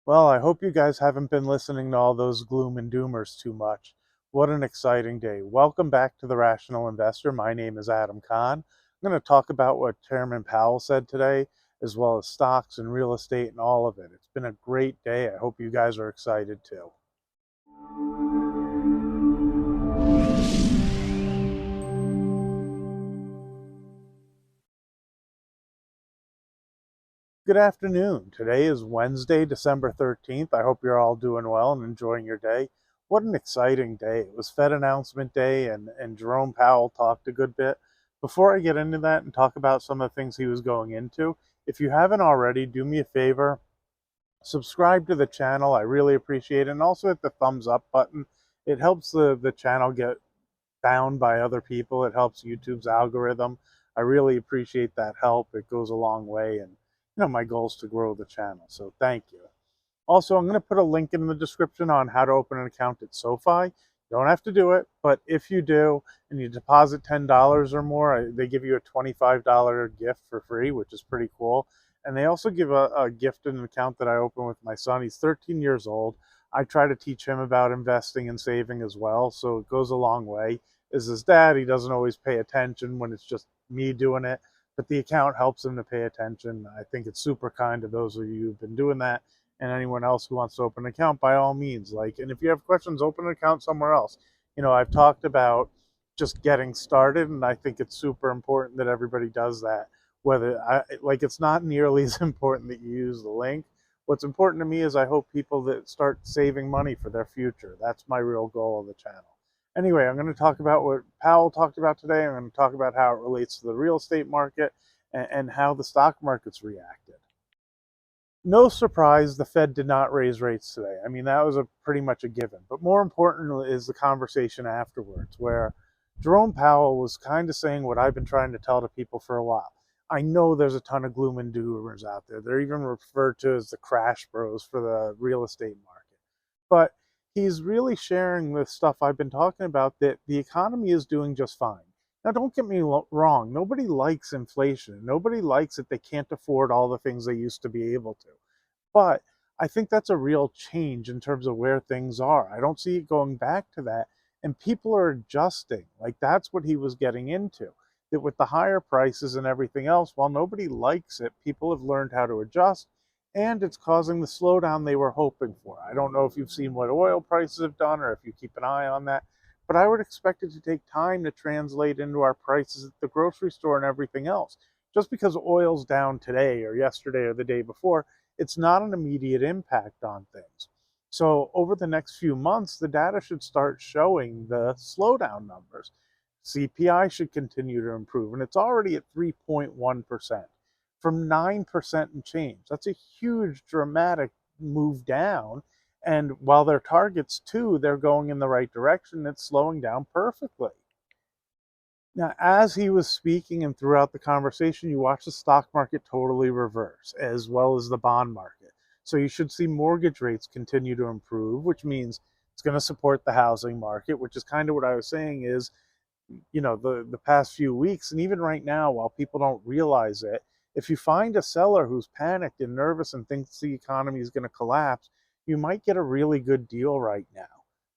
Well, I hope you guys haven't been listening to all those gloom and doomers too much. What an exciting day. Welcome back to The Rational Investor. My name is Adam Kahn. I'm going to talk about what Chairman Powell said today, as well as stocks and real estate and all of it. It's been a great day. I hope you guys are excited too. Good afternoon. Today is Wednesday, December 13th. I hope you're all doing well and enjoying your day. What an exciting day. It was Fed announcement day, and Jerome Powell talked a good bit. Before I get into that and talk about some of the things he was going into, if you haven't already, do me a favor, subscribe to the channel. I really appreciate it. And also hit the thumbs up button. It helps the channel get found by other people. It helps YouTube's algorithm. I really appreciate that help. It goes a long way, and my goal is to grow the channel. So thank you. Also, I'm going to put a link in the description on how to open an account at SoFi. You don't have to do it, but if you do and you deposit $10 or more, they give you a $25 gift for free, which is pretty cool. And they also give a gift in an account that I open with my son. He's 13 years old. I try to teach him about investing and saving as well, so it goes a long way. As his dad, he doesn't always pay attention when it's just me doing it, but the account helps him to pay attention. I think it's super kind to those of you who've been doing that, and anyone else who wants to open an account, by all means. And if you have questions, open an account somewhere else. I've talked about just getting started, and I think it's super important that everybody does that. It's not nearly as important that you use the link. What's important to me is I hope people that start saving money for their future. That's my real goal of the channel. Anyway, I'm going to talk about what Powell talked about today. I'm going to talk about how it relates to the real estate market and how the stock market's reacted. No surprise, the Fed did not raise rates today. I mean, that was pretty much a given. But more important is the conversation afterwards, where Jerome Powell was kind of saying what I've been trying to tell to people for a while. I know there's a ton of gloom and doomers out there. They're even referred to as the crash bros for the real estate market. But he's really sharing the stuff I've been talking about, that the economy is doing just fine. Now, don't get me wrong. Nobody likes inflation. Nobody likes that they can't afford all the things they used to be able to. But I think that's a real change in terms of where things are. I don't see it going back to that. And people are adjusting. That's what he was getting into. That with the higher prices and everything else, while nobody likes it, people have learned how to adjust. And it's causing the slowdown they were hoping for. I don't know if you've seen what oil prices have done or if you keep an eye on that, but I would expect it to take time to translate into our prices at the grocery store and everything else. Just because oil's down today or yesterday or the day before, it's not an immediate impact on things. So over the next few months, the data should start showing the slowdown numbers. CPI should continue to improve, and it's already at 3.1% from 9% and change. That's a huge, dramatic move down. And while their targets too, they're going in the right direction, it's slowing down perfectly. Now, as he was speaking and throughout the conversation, you watch the stock market totally reverse, as well as the bond market. So you should see mortgage rates continue to improve, which means it's going to support the housing market, which is kind of what I was saying is, the past few weeks, and even right now, while people don't realize it, if you find a seller who's panicked and nervous and thinks the economy is going to collapse, you might get a really good deal right now.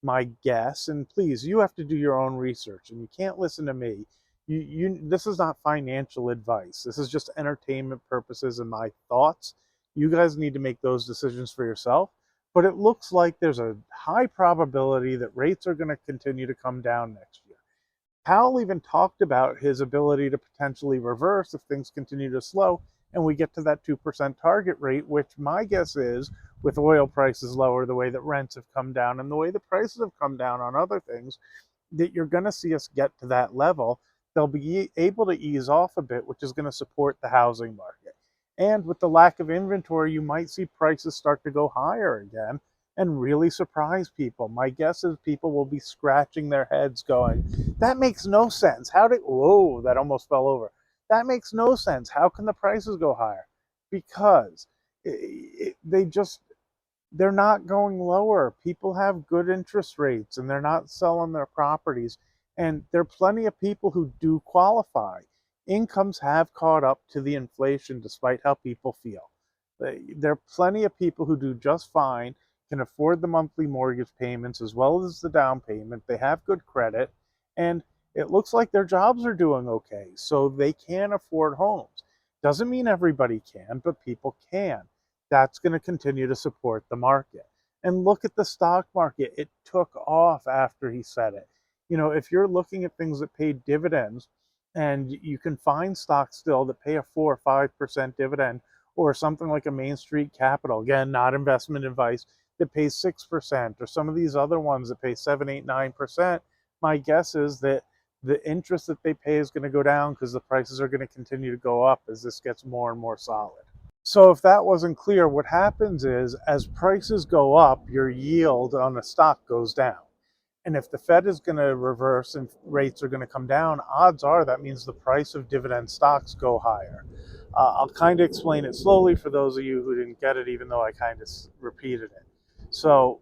My guess, and please, you have to do your own research, and you can't listen to me. This is not financial advice. This is just entertainment purposes and my thoughts. You guys need to make those decisions for yourself. But it looks like there's a high probability that rates are going to continue to come down next year. Powell even talked about his ability to potentially reverse if things continue to slow and we get to that 2% target rate, which my guess is, with oil prices lower, the way that rents have come down and the way the prices have come down on other things, that you're going to see us get to that level. They'll be able to ease off a bit, which is going to support the housing market. And with the lack of inventory, you might see prices start to go higher again and really surprise people. My guess is people will be scratching their heads going, that makes no sense. Whoa, that almost fell over. That makes no sense. How can the prices go higher? Because they're not going lower. People have good interest rates and they're not selling their properties. And there are plenty of people who do qualify. Incomes have caught up to the inflation despite how people feel. There are plenty of people who do just fine, can afford the monthly mortgage payments as well as the down payment. They have good credit, and it looks like their jobs are doing okay, so they can afford homes. Doesn't mean everybody can, but people can. That's going to continue to support the market. And look at the stock market. It took off after he said it. If you're looking at things that pay dividends, and you can find stocks still that pay a 4 or 5% dividend, or something like a Main Street Capital, again, not investment advice, that pays 6%, or some of these other ones that pay 7, 8, 9%, my guess is that the interest that they pay is going to go down because the prices are going to continue to go up as this gets more and more solid. So if that wasn't clear, what happens is as prices go up, your yield on a stock goes down. And if the Fed is going to reverse and rates are going to come down, odds are that means the price of dividend stocks go higher. I'll kind of explain it slowly for those of you who didn't get it, even though I kind of repeated it. So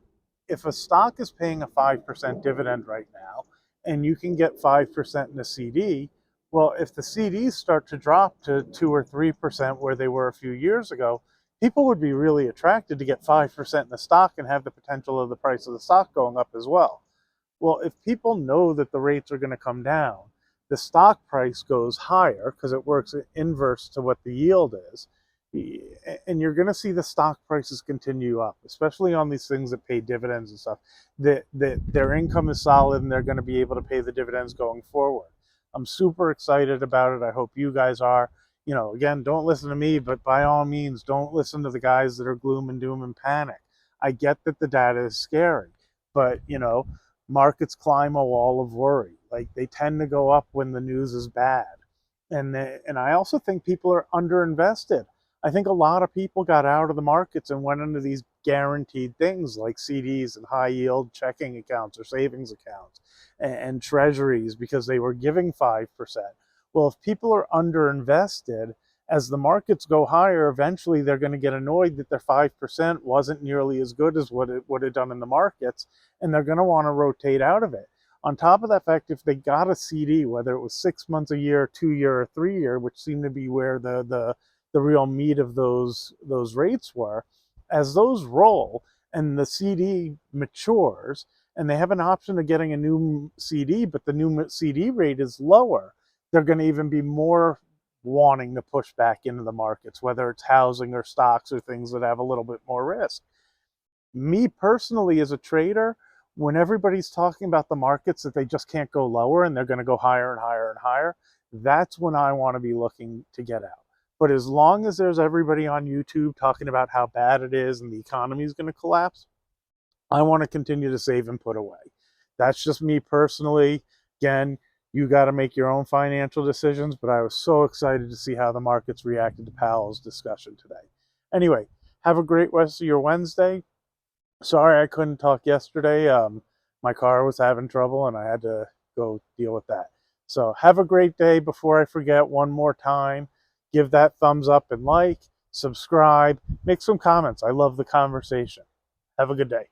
if a stock is paying a 5% dividend right now, and you can get 5% in a CD, well, if the CDs start to drop to 2 or 3% where they were a few years ago, people would be really attracted to get 5% in the stock and have the potential of the price of the stock going up as well. Well, if people know that the rates are going to come down, the stock price goes higher because it works inverse to what the yield is. And you're going to see the stock prices continue up, especially on these things that pay dividends and stuff, that their income is solid and they're going to be able to pay the dividends going forward. I'm super excited about it. I hope you guys are. Again, don't listen to me, but by all means, don't listen to the guys that are gloom and doom and panic. I get that the data is scary, but markets climb a wall of worry. Like, they tend to go up when the news is bad. And I also think people are underinvested. I think a lot of people got out of the markets and went into these guaranteed things like CDs and high yield checking accounts or savings accounts and treasuries because they were giving 5%. Well, if people are underinvested, as the markets go higher, eventually they're going to get annoyed that their 5% wasn't nearly as good as what it would have done in the markets, and they're going to want to rotate out of it. On top of that fact, if they got a CD, whether it was 6 months, a year, 2 year, or 3 year, which seemed to be where the real meat of those rates were, as those roll and the CD matures, and they have an option of getting a new CD, but the new CD rate is lower, they're going to even be more wanting to push back into the markets, whether it's housing or stocks or things that have a little bit more risk. Me personally, as a trader, when everybody's talking about the markets that they just can't go lower and they're going to go higher and higher and higher, that's when I want to be looking to get out. But as long as there's everybody on YouTube talking about how bad it is and the economy is going to collapse, I want to continue to save and put away. That's just me personally. Again, you got to make your own financial decisions, but I was so excited to see how the markets reacted to Powell's discussion today. Anyway, have a great rest of your Wednesday. Sorry I couldn't talk yesterday. My car was having trouble and I had to go deal with that. So have a great day. Before I forget, one more time, give that thumbs up and like, subscribe, make some comments. I love the conversation. Have a good day.